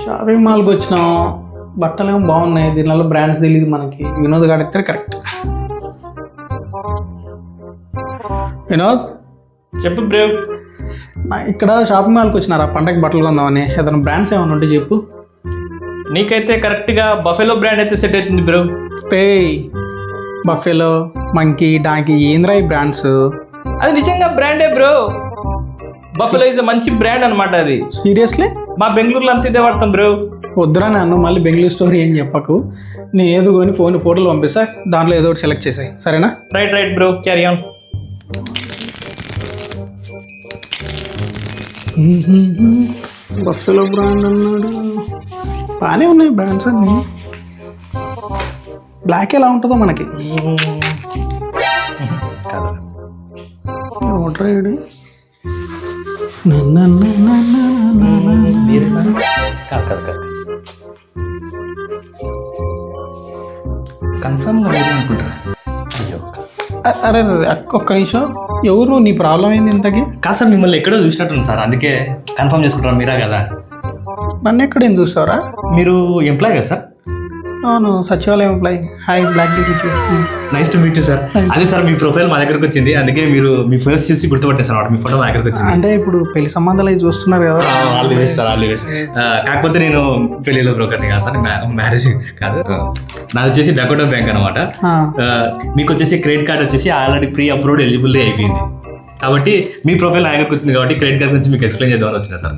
Shopping మాల్కి వచ్చినాం, బట్టలు ఏమో బాగున్నాయి, దీనిలో బ్రాండ్స్ తెలియదు మనకి. వినోద్ గాడితే కరెక్ట్. వినోద్ చెప్పు బ్రో. ఇక్కడ షాపింగ్ మాల్కి వచ్చినారా పండగ బట్టలు కొందామని? ఏదైనా బ్రాండ్స్ ఏమైనా ఉంటే చెప్పు. నీకైతే కరెక్ట్గా బఫెలో బ్రాండ్ అయితే సెట్ అవుతుంది బ్రో. బఫెలో, మంకీ, డాంకీ ఏంద్రా ఈ బ్రాండ్స్? అది నిజంగా బ్రాండే బ్రో. బఫెలో ఇస్ మంచి బ్రాండ్ అనమాట. అది సీరియస్లీ మా బెంగళూరులో అంత ఇదే వాడతాం బ్రో. వద్దురా నన్ను మళ్ళీ బెంగళూరు స్టోరీ ఏం చెప్పకు. నేను ఏదో కొని ఫోటోలు పంపిస్తా, దాంట్లో ఏదో ఒకటి సెలెక్ట్ చేసాయి, సరేనా? Right bro, carry on. Buffalo brand అన్నాడు, బాగానే ఉన్నాయి బ్రాండ్స్ అన్ని. బ్లాక్ ఎలా ఉంటుందో మనకి ఓటర్ కన్ఫర్మ్గా మీరు అనుకుంటారా? అరే ఒక్క నిమిషం, ఎవరు? నీ ప్రాబ్లం ఏంది ఇంతకి? కాదు సార్, మిమ్మల్ని ఎక్కడో చూసినట్టుంది సార్, అందుకే కన్ఫర్మ్ చేసుకుంటారా మీరా కదా. నన్ను ఎక్కడేం చూస్తావరా? మీరు ఎంప్లాయ్ కదా సార్? అవును, సచివాలయం employee. Hi block duty. Nice to meet you sir. అదే సార్ మీ ప్రొఫైల్ మా దగ్గరకు వచ్చింది, అందుకే మీరు మీ ఫేస్ చూసి గుర్తుపట్టారు సార్, మీ ఫోటో మా దగ్గరకు వచ్చింది. అంటే ఇప్పుడు పెళ్లి సంబంధాలు అవి చూస్తున్నారు కదా? All the best sir, all the best. కాకపోతే నేను పెళ్లిలో బ్రోకర్ని కాదు సార్, మ్యారేజ్ కాదు. నాది వచ్చేసి డకోటా బ్యాంక్ అనమాట. మీకు వచ్చేసి క్రెడిట్ కార్డ్ వచ్చేసి ఆల్రెడీ ప్రీ అప్రూవ్డ్ ఎలిజిబిలిటీ అయిపోయింది, కాబట్టి మీ ప్రొఫైల్ నా దగ్గరకు వచ్చింది, కాబట్టి క్రెడిట్ కార్డ్ గురించి మీకు ఎక్స్ప్లెయిన్ చేద్దామని వచ్చిన sir.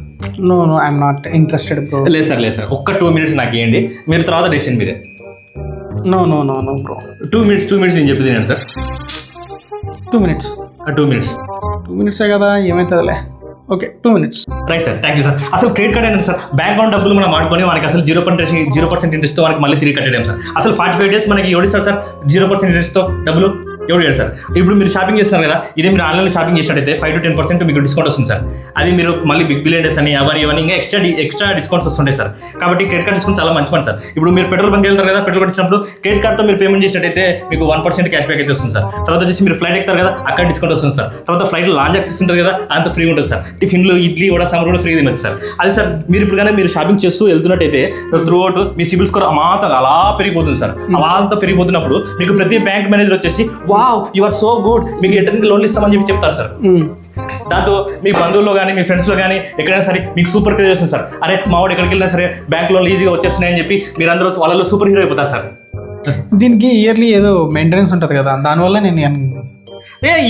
No I'm not interested bro. లేదు సార్, ఒక్క 2 minutes నాకు ఇవ్వండి, మీరు తర్వాత డెసిషన్ మీదే. No bro. 2 minutes నేను చెప్పింది నేను సార్. 2 minutes. 2 minutes. 2 minutes కదా, ఏమవుతుందిలే. Okay 2 minutes. Right sir, thank you sir. అసలు క్రెడిట్ కార్డ్ ఏంటంటే సార్, బ్యాంక్ అకౌంట్ డబ్బులు మనం వాడుకొని మనకి అసలు 0% ఇంట్రెస్ట్తో మనకి మళ్ళీ తిరిగి కట్టడం సార్. అసలు 45 days మనకి ఎవడిస్తారు సార్ 0% ఇంట్రెస్ట్తో డబ్బులు? ఎవడు లేదు సార్. ఇప్పుడు మీరు షాపింగ్ చేస్తున్నారు కదా, ఇదే మీరు ఆన్లైన్లో షాపింగ్ చేసినట్టయితే 5 to 10% మీకు డిస్కౌంట్ వస్తుంది సార్. అది మీరు మళ్ళీ బిగ్ బిలియన్ డేస్ అని అవన్నీ ఇంకా ఎక్స్ట్రా డిస్కౌంట్స్ వస్తుంటాయి సార్. కాబట్టి క్రెడిట్ కార్డ్ డిస్కౌంట్ చాలా మంచి పని సార్. ఇప్పుడు మీరు పెట్రోల్ బంక్ వెళ్తారు కదా, పెట్రోల్ కొట్టినప్పుడు క్రెడిట్ కార్డ్తో మీరు పేమెంట్ చేసినట్టయితే మీకు 1% క్యాష్ బ్యాక్ అయితే వస్తుంది సార్. తర్వాత వచ్చేసి మీరు ఫ్లైట్ ఎక్కుతారు కదా, అక్కడ డిస్కౌంట్ వస్తుంది సార్. తర్వాత ఫ్లైట్లో లాంజ్ యాక్సెస్ ఉంటుంది కదా, అంత ఫ్రీ ఉంటుంది సార్. టిఫిన్లు, ఇడ్లీ, వడ, సాంబార్ కూడా ఫ్రీ తినచ్చు సార్. అది సార్ మీరు ఇప్పుడు కానీ మీరు షాపింగ్ చేస్తూ వెళ్తున్నట్టయితే త్రూ అవుట్ మీ సిబిల్ స్కోర్ అమాంతంగా అలా పెరిగిపోతుంది సార్. అలా అంతా పెరిగిపోతున్నప్పుడు మీకు ప్రతి బ్యాంక్ మేనేజర్ వచ్చేసి wow you are so good, మీకు ఎటువంటి లోన్లు ఇస్తామని చెప్పి చెప్తారు సార్. దాంతో మీ బంధువుల్లో కానీ మీ ఫ్రెండ్స్లో కానీ ఎక్కడైనా సరే మీకు సూపర్ క్రేజ్ వస్తుంది సార్. అరే మావాడు ఎక్కడికి వెళ్ళినా సరే బ్యాంక్ లోన్లు ఈజీగా వచ్చేస్తున్నాయని చెప్పి మీరు అందరూ వాళ్ళలో సూపర్ హీరో అయిపోతారు సార్. దీనికి ఇయర్లీ ఏదో మెయింటెనెన్స్ ఉంటుంది కదా, దానివల్ల నేను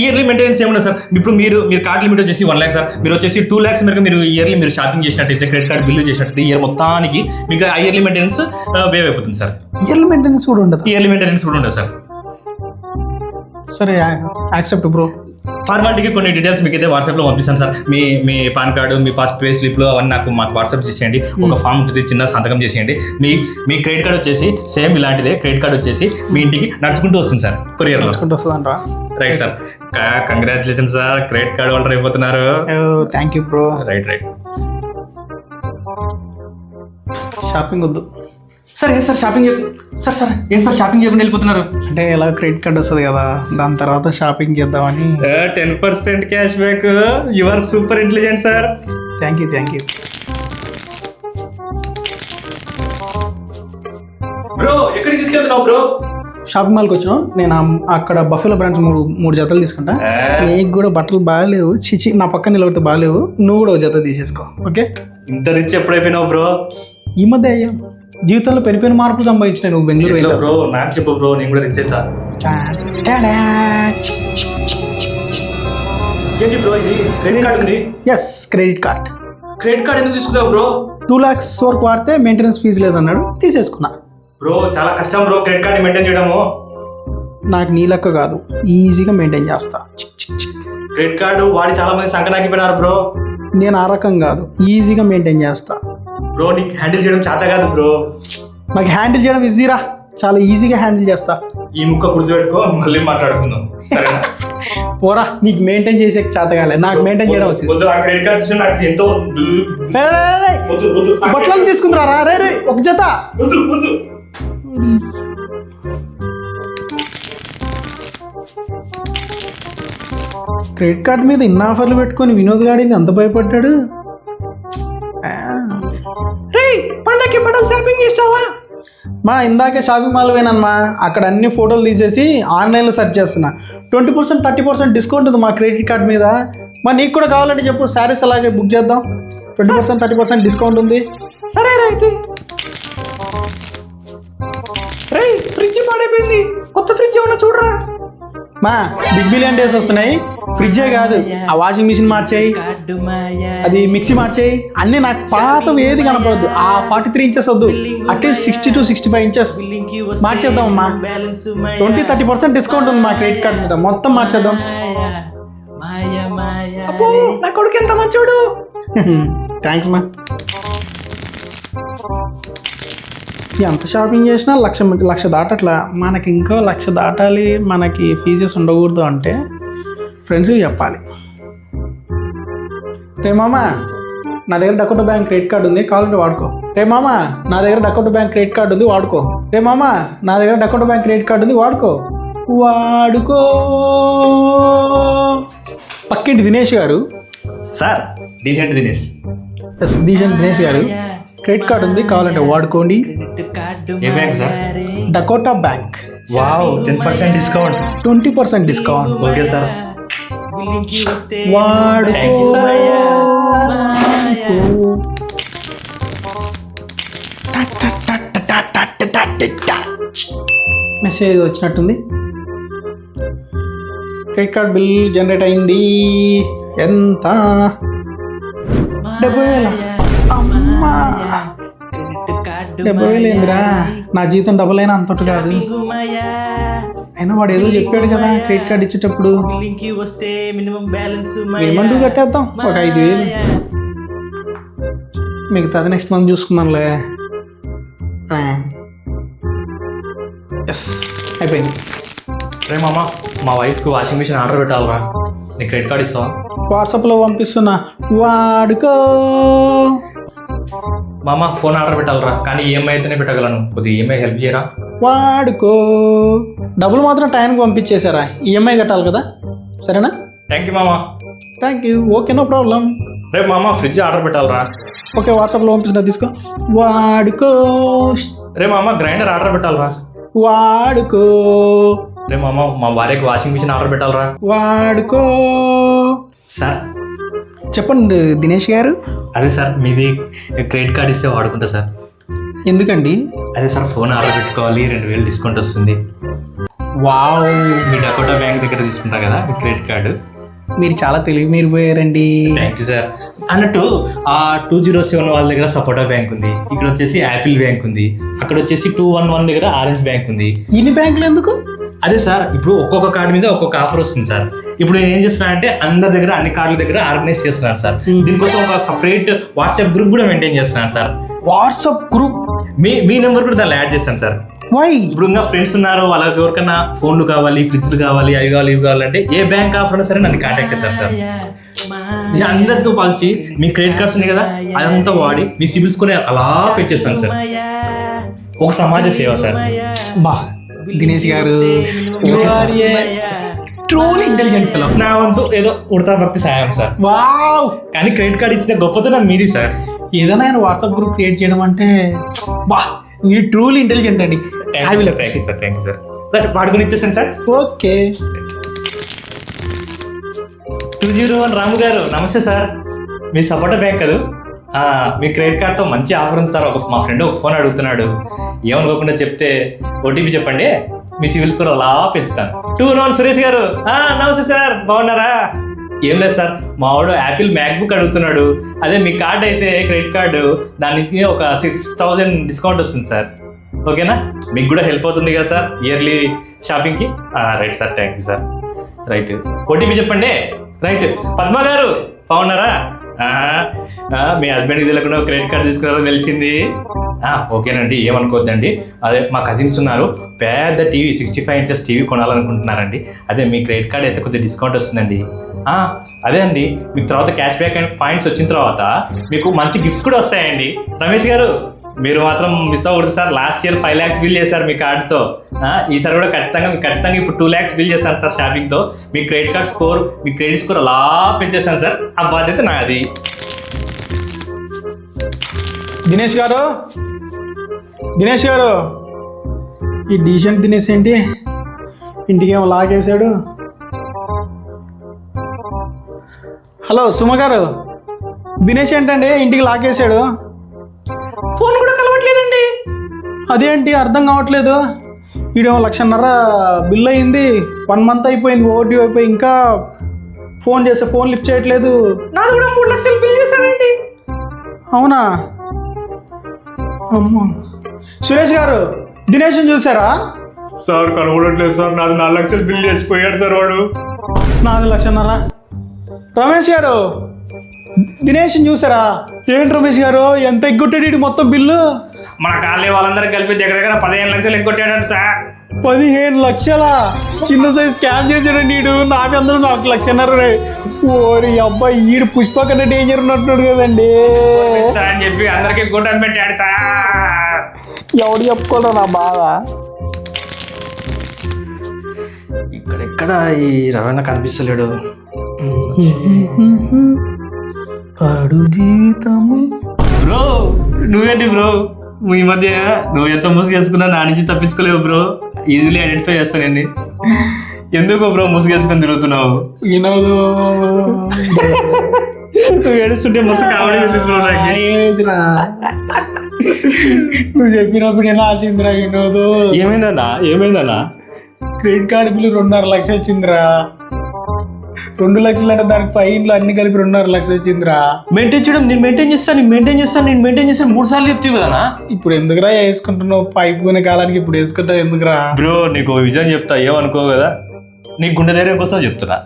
ఇయర్లీ మెయింటెనెన్స్ ఏముండదు సార్. ఇప్పుడు మీరు కార్డ్ లిమిట్ వచ్చేసి 1 lakh సార్. మీరు వచ్చేసి 2 lakhs మేరకు మీరు ఇయర్లీ మీరు షాపింగ్ చేసినట్టయితే, క్రెడిట్ కార్డ్ బిల్లు చేసినట్టయితే ఇయర్ మొత్తానికి మీకు ఇయర్లీ మెయింటెనెన్స్ వేవ్ అయిపోతుంది సార్. ఇయర్లీ మెయింటెనెన్స్ కూడా ఉండదు? ఇయర్లీ మెయింటెనెన్స్ కూడా ఉండదు సార్. సరే యాక్సెప్ట్ బ్రో. ఫార్మాలిటీకి కొన్ని డీటెయిల్స్ మీకు అయితే వాట్సాప్లో పంపిస్తాను సార్. మీ పాన్ కార్డు, మీ పే స్లిప్లు అవన్నీ మాకు వాట్సాప్ చేసేయండి. ఒక ఫామ్ ఉంటుంది, చిన్న సంతకం చేసేయండి. మీ క్రెడిట్ కార్డ్ వచ్చేసి సేమ్ ఇలాంటిదే. క్రెడిట్ కార్డ్ వచ్చేసి మీ ఇంటికి నడుచుకుంటూ వస్తుంది సార్, కొరియర్లో నడుచుకుంటూ వస్తుందంట. Right sir, congratulation sir, credit card holder అయిపోతున్నారు. Thank you bro. Right shopping వద్దు సార్. ఏంటి సార్ షాపింగ్ చేయకుండా వెళ్ళిపోతున్నారు? అంటే ఎలా క్రెడిట్ కార్డ్ వస్తుంది కదా, దాని తర్వాత షాపింగ్ చేద్దామని. 10% cash back. You are super intelligent sir. Thank you bro. ఎక్కడికి తీసుకెళ్తున్నావు బ్రో? షాపింగ్ మాల్కి వచ్చినాం. నేను అక్కడ బఫెలో బ్రాండ్స్ మూడు జతలు తీసుకుంటా. నీకు కూడా బట్టలు బాగాలేవు, చిచి నా పక్కన నిలబడితే బాగాలేవు, నువ్వు కూడా ఒక జత తీసేసుకో. ఓకే? ఇంత రిచ్ ఎప్పుడైపోయినావు బ్రో? ఈ మధ్య అయ్యా, జీవితంలో పెరిపోయిన మార్పులు సంభవించినాయి. నువ్వు బెంగళూరు బ్రో, నాకు చెప్పు బ్రో, నేను కూడా రిచ్ అవుతా. ఏంటి బ్రో ఇది? క్రెడిట్ కార్డ్ ఉంది? Yes, credit card. Credit card ఎందుకు తీసుకున్నావు బ్రో? 2 lakhs వరకు వాడితే మెయింటెనెన్స్ ఫీజు లేదన్నాడు, తీసేసుకున్నా. బ్రో చాలా కష్టం బ్రో క్రెడిట్ కార్డ్ మెయింటైన్ చేయడము. నాకు నీ లెక్క కాదు, ఈజీగా మెయింటైన్ చేస్తా. క్రెడిట్ కార్డు వాడి చాలా మంది సంకనాకిపోయినారు బ్రో. నేను ఆ రకం కాదు, ఈజీగా మెయింటైన్ చేస్తా. బ్రో నీకు హ్యాండిల్ చేయడం చేత కాదు బ్రో. నాకు హ్యాండిల్ చేయడం ఈజీరా, చాలా ఈజీగా హ్యాండిల్ చేస్తా. ఈ ముక్క గుర్తుపెట్టుకో, మళ్ళీ మాట్లాడుకుందాం సరేనా? పోరా, నీకు మెయింటైన్ చేసే చేత కాలే, నాకు మెయింటైన్ చేయడం వచ్చింది. ఆ క్రెడిట్ కార్డ్ చూసి నాకు ఎంతో బట్టలు తీసుకుంటారా? రే ఒక జత. క్రెడిట్ కార్డ్ మీద ఇన్ని ఆఫర్లు పెట్టుకొని వినోద్ గాడింది అంత భయపడ్డాడు. రే పండక్కి బట్టలు షాపింగ్ చేస్తావా? మా ఇందాకే షాపింగ్ మాల్ పోయినమ్మా, అక్కడ అన్ని ఫోటోలు తీసేసి ఆన్లైన్లో సెర్చ్ చేస్తున్నా. 20% 30% డిస్కౌంట్ ఉంది మా క్రెడిట్ కార్డ్ మీద. మా నీకు కూడా కావాలంటే చెప్పు, శారీస్ అలాగే బుక్ చేద్దాం. 20% 30% డిస్కౌంట్ ఉంది. సరే అయితే. రే ఫ్రిడ్జ్ పాడైపోయింది, కొత్త ఫ్రిడ్జ్ ఏమన్నా చూడరా. మా బిగ్ బిలియన్ డేస్ వస్తున్నాయి, ఫ్రిడ్జే కాదు ఆ వాషింగ్ మిషన్ మార్చేయి, అది మిక్సీ మార్చేయి, అన్నీ నాకు పాత ఏది కనపడద్దు. ఆ 43 ఇంచెస్ వద్దు, అట్లీస్ట్ 60 to 65 ఇంచెస్ మార్చేద్దాం అమ్మా. 20-30% డిస్కౌంట్ ఉంది మా క్రెడిట్ కార్డ్ మీద, మొత్తం మార్చేద్దాం. అబ్బో నా కొడుకు ఎంత మంచోడు. థ్యాంక్స్ మా. ఎంత షాపింగ్ చేసినా లక్ష దాటట్లా, మనకి ఇంకో 1,00,000 దాటాలి, మనకి ఫీజెస్ ఉండకూడదు అంటే ఫ్రెండ్స్కి చెప్పాలి. రే మామా నా దగ్గర డకోటా బ్యాంక్ క్రెడిట్ కార్డు ఉంది, కావాలంటే వాడుకో. రే మామా నా దగ్గర డకోటా బ్యాంక్ క్రెడిట్ కార్డు ఉంది, వాడుకో. రే మామా నా దగ్గర డకోటా బ్యాంక్ క్రెడిట్ కార్డు ఉంది, వాడుకో. పక్కింటి దినేష్ గారు. Sir decent Dinesh. Yes Dinesh గారు, క్రెడిట్ కార్డు ఉంది, కావాలంటే వాడుకోండి. ఏ bank sir? Dakota bank. Wow 10% discount. 20% discount. Okay sir. వాడుకో. మెసేజ్ వచ్చినట్టుంది. క్రెడిట్ కార్డ్ బిల్ జనరేట్ అయింది. ఎంత? 70,000. అమ్మా 70,000 ఏందిరా, నా జీతం డబుల్ అయినా అంతటి కాదు. అయినా వాడు ఏదో చెప్పాడు కదా క్రెడిట్ కార్డ్ ఇచ్చేటప్పుడు, మినిమం డ్యూ కట్టేద్దాం ఒక 5,000. మిగతాది నెక్స్ట్ మంత్ చూసుకుందాంలే. ఎస్ అయిపోయింది. రే మామ మా వైఫ్కి వాషింగ్ మిషన్ ఆర్డర్ పెట్టాలరా, నీ క్రెడిట్ కార్డ్ ఇస్తావా? వాట్సాప్లో పంపిస్తున్నా, వాడుకో. మామ ఫోన్ ఆర్డర్ పెట్టాలరా, కానీ ఈఎంఐ అయితేనే పెట్టగలను, కొద్దిగా ఈఎంఐ హెల్ప్ చేయరా? వాడుకో. డబ్బులు మాత్రం టైంకి పంపించేశారా, ఈఎంఐ కట్టాలి కదా. సరేనా? థ్యాంక్ యూ మామ. Thank you. Okay no problem. రేపు మామ ఫ్రిడ్జ్ ఆర్డర్ పెట్టాలరా. ఓకే వాట్సాప్లో పంపిస్తున్నా, తీసుకో. వాడుకో. రే మామ గ్రైండర్ ఆర్డర్ పెట్టాలరా. వాడుకో. రే మామ మా భార్యకి వాషింగ్ మిషన్ ఆర్డర్ పెట్టాలరా. వాడుకో. సార్ చెప్పండి దినేష్ గారు. అదే సార్ మీది క్రెడిట్ కార్డ్ ఇస్తే వాడుకుంటా సార్. ఎందుకండి? అదే సార్ ఫోన్ ఆర్డర్ పెట్టుకోవాలి, 2,000 డిస్కౌంట్ వస్తుంది. వావ్, మీ డకోటా బ్యాంక్ దగ్గర తీసుకుంటా కదా మీ క్రెడిట్ కార్డు. మీరు చాలా తెలివి మీరు పోయారండి. Thank you sir. అన్నట్టు ఆ 207 వాళ్ళ దగ్గర సపోటా బ్యాంక్ ఉంది, ఇక్కడ వచ్చేసి యాపిల్ బ్యాంక్ ఉంది, అక్కడ వచ్చేసి 211 దగ్గర ఆరెంజ్ బ్యాంక్ ఉంది. ఇన్ని బ్యాంకులు ఎందుకు? అదే సార్ ఇప్పుడు ఒక్కొక్క కార్డు మీద ఒక్కొక్క ఆఫర్ వస్తుంది సార్. ఇప్పుడు నేను ఏం చేస్తున్నా అంటే అందరి దగ్గర అన్ని కార్డుల దగ్గర ఆర్గనైజ్ చేస్తున్నాను సార్. దీనికోసం ఒక సపరేట్ వాట్సాప్ గ్రూప్ కూడా మెయింటైన్ చేస్తున్నాను సార్. WhatsApp group? మీ నెంబర్ కూడా దాన్ని యాడ్ చేస్తాను సార్. వై? ఇప్పుడు ఇంకా ఫ్రెండ్స్ ఉన్నారు, వాళ్ళకి ఎవరికైనా ఫోన్లు కావాలి, ఫ్రిడ్జ్లు కావాలి, అవి కావాలి ఇవి కావాలంటే ఏ బ్యాంక్ ఆఫర్ అయినా సరే నన్ను కాంటాక్ట్ అవుతారు సార్. నేను అందరితో పాల్చి మీ క్రెడిట్ కార్డ్స్ ఉన్నాయి కదా అదంతా వాడి మీ సిబిల్స్ కూడా అలా పెట్టేస్తాను సార్. ఒక సమాజ సేవ సార్. బా దినేష్ గారు, ట్రూలీ ఇంటెలిజెంట్ ఫెలో. నా వంతు ఏదో ఉడతా భక్తి సాయం సార్. వావ్. కానీ క్రెడిట్ కార్డ్ ఇచ్చిన గొప్పతనం మీది సార్. ఏదైనా ఆయన వాట్సాప్ గ్రూప్ క్రియేట్ చేయడం అంటే బా, మీరు ట్రూలీ ఇంటెలిజెంట్ అండి. Thank you sir. వాడుకొని ఇచ్చేసాను సార్. ఓకే. 201 రాము గారు నమస్తే సార్. మీ సపోటా బ్యాంక్ కదా, మీ క్రెడిట్ కార్డ్తో మంచి ఆఫర్ ఉంది సార్. మా ఫ్రెండ్ ఒక ఫోన్ అడుగుతున్నాడు, ఏమనుకోకుండా చెప్తే ఓటీపీ చెప్పండి, మీ సివిల్ స్కోర్ అలా పెంచుతాను. 201 సురేష్ గారు. నమస్తే సార్, బాగున్నారా? ఏం లేదు సార్, మా వాడు యాపిల్ మ్యాక్బుక్ అడుగుతున్నాడు. అదే మీ కార్డ్ అయితే క్రెడిట్ కార్డు, దానికి ఒక 6,000 డిస్కౌంట్ వస్తుంది సార్. ఓకేనా? మీకు కూడా హెల్ప్ అవుతుంది కదా సార్ ఇయర్లీ షాపింగ్కి. Right sir, thank you sir. Right, OTP చెప్పండి. రైట్, పద్మ గారు బాగున్నారా? మీ హస్బెండ్కి తెలియకుండా క్రెడిట్ కార్డు తీసుకున్నారో తెలిసింది. ఓకేనండి, ఏమనుకోవద్దండి. అదే మా కజిన్స్ ఉన్నారు, పెద్ద టీవీ 65 ఇంచెస్ టీవీ కొనాలనుకుంటున్నారండి. అదే మీ క్రెడిట్ కార్డ్ అయితే కొద్దిగా డిస్కౌంట్ వస్తుందండి. అదే అండి, మీకు తర్వాత క్యాష్ బ్యాక్ అండ్ పాయింట్స్ వచ్చిన తర్వాత మీకు మంచి గిఫ్ట్స్ కూడా వస్తాయండి. రమేష్ గారు మీరు మాత్రం మిస్ అవ్వకూడదు sir. Last year 5 lakhs bill చేశారు మీ కార్డుతో. ఈసారి కూడా ఖచ్చితంగా ఇప్పుడు 2 lakhs బిల్ చేస్తాను సార్ షాపింగ్తో. మీ క్రెడిట్ కార్డ్ స్కోర్, మీ క్రెడిట్ స్కోర్ అలా పెంచేస్తాను సార్. ఆ బాధ్యత నాది. దినేష్ గారు, ఈ డీసెంట్ దినేష్ ఏంటి ఇంటికేమో లాగేశాడు. హలో సుమ గారు, దినేష్ ఏంటండి ఇంటికి లాగేశాడు? ఫోన్ కూడా కలవట్లేదండి. అదేంటి అర్థం కావట్లేదు. వీడేమో 1,50,000 బిల్ అయింది, 1 month అయిపోయింది, ఓటీ అయిపోయి ఇంకా ఫోన్ చేస్తే ఫోన్ లిఫ్ట్ చేయట్లేదు. నాది కూడా 3 lakhs బిల్ చేశానండి. అవునా? అమ్మో. సురేష్ గారు, దినేష్ని చూసారా? సార్ కనబడట్లేదు సార్. నాది 4 lakhs బిల్ చేసిపోయాడు సార్ వాడు. నాది 1,50,000. రమేష్ గారు, దినేష్ని చూసారా? ఏంటి రమేష్ గారు ఎంత ఎగ్గొట్టాడు మొత్తం బిల్లు? మన కాలనీ వాళ్ళందరూ కలిపి దగ్గర 15 lakhs ఎగ్గొట్టాడు సార్. 15 లక్షలా? చిన్న సైజ్ స్కామ్ చేశాడండి వీడు. నాకందరూ 1,50,000. ఓరి అబ్బాయి, ఈడు పుష్ప కన్నా డేంజర్ ఉన్నట్టున్నాడు కదండి అని చెప్పి అందరికి గుడ్డం పెట్టాడు సార్. ఎవడు చెప్పుకోరా నా బాధ. ఇక్కడెక్కడ ఈ రవణ కనిపిస్తలేడు. పాడు జీవితము. బ్రో నువ్వేంటి బ్రో ఈ మధ్య నువ్వు ఎంత ముసుగేసుకున్నా నా నుంచి తప్పించుకోలేవు బ్రో. ఈజీలీ ఐడెంటిఫై చేస్తానండి. ఎందుకు బ్రో ముసుగేసుకొని తిరుగుతున్నావు? వినోదు, నువ్వు ఏడుస్తుంటే ముసుగు కావడం బ్రో నాకు. నువ్వు చెప్పినప్పుడు ఎలా వచ్చిందిరా వినోదు? ఏమైందన్నా? క్రెడిట్ కార్డు బిల్లు 2.5 లక్షలు వచ్చిందిరా. 2 లక్షలు అంటే దానికి ఫైన్లు అన్ని కలిపి 2.5 లక్షలు వచ్చిందిరా. మెయింటైన్ చేయడం నేను మెయింటైన్ చేస్తాను 3 సార్లు చెప్తావు కదా. ఇప్పుడు ఎందుకురా వేసుకుంటున్నావు? పైపుకునే కాలానికి ఇప్పుడు వేసుకుంటావు ఎందుకురా? బ్రో నీకు విజయం చెప్తా, ఏమనుకో కదా. నీకు గుండె ధైర్యం కోసం చెప్తున్నా.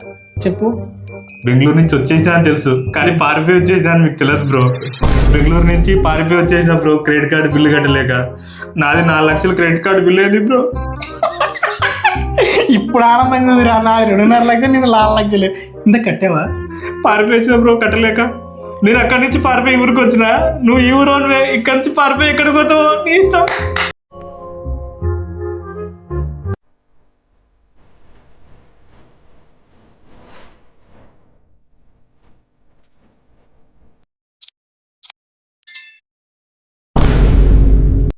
చెప్పు. బెంగళూరు నుంచి వచ్చేసినా అని తెలుసు, కానీ పారిపోయి వచ్చేసినా అని మీకు తెలియదు బ్రో. బెంగళూరు నుంచి పారిపోయి వచ్చేసిన బ్రో క్రెడిట్ కార్డు బిల్లు కట్టలేక. నాది 4 లక్షలు క్రెడిట్ కార్డు బిల్లు అయింది బ్రో. ఇప్పుడు ఆనందంగా ఉందిరా. నాది 2.5 లక్షలు, నేను 4 లక్షలు. ఇంత కట్టావా? పారిపోయి బ్రో కట్టలేక. నేను అక్కడి నుంచి పారిపోయి ఊరికి వచ్చిన. నువ్వు ఈ ఊరు ఇక్కడ నుంచి పారిపోయి ఎక్కడికి పోతావో నీ ఇష్టం.